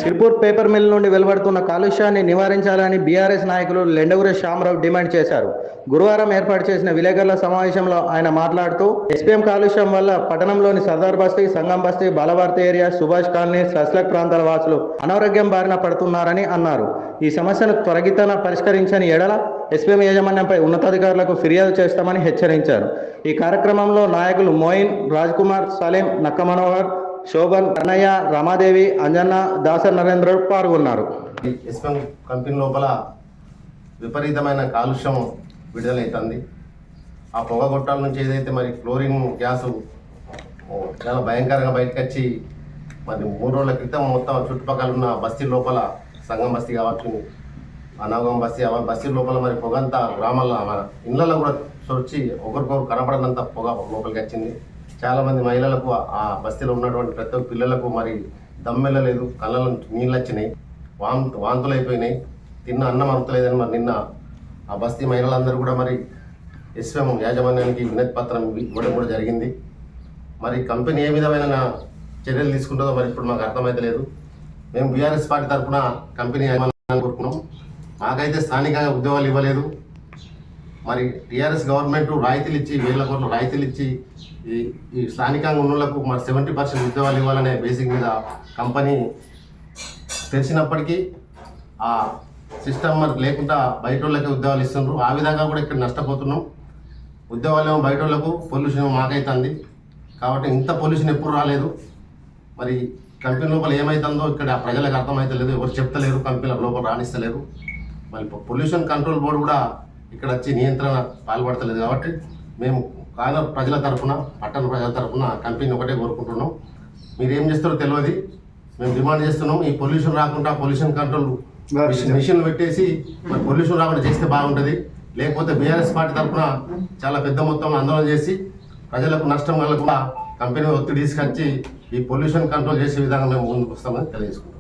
Sirpur paper mill నుండి వెలువడుతున్న కాలుష్యాన్ని నివారించాలని BRS నాయకులు లెండగురి శ్యామరావు డిమాండ్ చేశారు. గురువారం ఏర్పాటు చేసిన విలేకరుల సమావేశంలో ఆయన మాట్లాడుతూ ఎస్పీఎం కాలుష్యం వల్ల పట్టణంలోని సర్దార్ బస్తీ, సంగం బస్తీ, బాలభారతి ఏరియా, సుభాష్ కాలనీ, సస్లక్ ప్రాంతాల వాసులు అనారోగ్యం బారిన పడుతున్నారని అన్నారు. ఈ సమస్యను త్వరితగతిన పరిష్కరించని ఎడల ఎస్పీఎం యాజమాన్యంపై ఉన్నతాధికారులకు ఫిర్యాదు చేస్తామని హెచ్చరించారు. ఈ కార్యక్రమంలో నాయకులు మోయిన్, రాజ్ కుమార్, సలీం, నక్క మనోహర్, శోభన్, కన్నయ్య, రమాదేవి, అంజన్న, దాసర్ నరేంద్ర పాల్గొన్నారు. ఎస్పీఎం కంపెనీ లోపల విపరీతమైన కాలుష్యం విడుదలవుతుంది. ఆ పొగ గొట్టాల నుంచి ఏదైతే మరి క్లోరిన్ గ్యాసు చాలా భయంకరంగా బయటకు వచ్చి మరి 3 రోజుల క్రితం మొత్తం చుట్టుపక్కల ఉన్న బస్తీ లోపల, సంగం బస్తీ కావచ్చు, అనాగం బస్తీ, బస్తీ లోపల మరి పొగంతా గ్రామాల్లో మన ఇళ్లలో కూడా చొచ్చి ఒకరికొకరు కనపడనంత పొగ లోపలికి వచ్చింది. చాలామంది మహిళలకు, ఆ బస్తీలో ఉన్నటువంటి ప్రతి ఒక్క పిల్లలకు మరి దమ్మెళ్ళలేదు, కళ్ళలో నీళ్ళు వచ్చినాయి, వాంతులు అయిపోయినాయి, తిన్న అన్నం అరుతలేదని మరి నిన్న ఆ బస్తీ మహిళలందరూ కూడా మరి ఎస్పీఎం యాజమాన్యానికి వినతి పత్రం ఇవ్వడం కూడా జరిగింది. మరి కంపెనీ ఏ విధమైన చర్యలు తీసుకుంటుందో మరి ఇప్పుడు మాకు అర్థమైతలేదు. మేము బీఆర్ఎస్ పార్టీ తరఫున కంపెనీ యాజమాన్యాన్ని కోరుకున్నాం. మాకైతే స్థానికంగా ఉద్యోగాలు ఇవ్వలేదు. మరి టీఆర్ఎస్ గవర్నమెంట్ రాయితీలు ఇచ్చి, 1000 కోట్ల రాయితీలు ఇచ్చి ఈ స్థానికంగా ఉన్న వాళ్ళకు మరి 70% ఉద్యోగాలు ఇవ్వాలనే బేసిక్ మీద కంపెనీ తెలిసినప్పటికీ ఆ సిస్టమ్ మరి లేకుండా బయట వాళ్ళకి ఉద్యోగాలు ఇస్తున్నారు. ఆ విధంగా కూడా ఇక్కడ నష్టపోతున్నాం. ఉద్యోగాలు ఏమో బయట వాళ్ళకు, పొల్యూషన్ మాకైతుంది. కాబట్టి ఇంత పొల్యూషన్ ఎప్పుడు రాలేదు. మరి కంపెనీ లోపల ఏమవుతుందో ఇక్కడ ప్రజలకు అర్థమవుతలేదు, ఎవరు చెప్తలేరు, కంపెనీల లోపల రాణిస్తలేరు. మరి పొల్యూషన్ కంట్రోల్ బోర్డు కూడా ఇక్కడ వచ్చి నియంత్రణ పాల్పడతలేదు. కాబట్టి మేము కానర్ ప్రజల తరఫున, పట్టణ ప్రజల తరఫున కంపెనీ ఒకటే కోరుకుంటున్నాం. మీరు ఏం చేస్తారో తెలియదు, మేము డిమాండ్ చేస్తున్నాం. ఈ పొల్యూషన్ రాకుండా పొల్యూషన్ కంట్రోల్ మిషన్లు పెట్టేసి మరి పొల్యూషన్ రాకుండా చేస్తే బాగుంటుంది. లేకపోతే బీఆర్ఎస్ పార్టీ తరఫున చాలా పెద్ద మొత్తంలో ఆందోళన చేసి ప్రజలకు నష్టం కలగకుండా కంపెనీ ఒత్తిడి తీసుకొచ్చి ఈ పొల్యూషన్ కంట్రోల్ చేసే విధంగా మేము ముందుకు వస్తామని తెలియజేసుకుంటాం.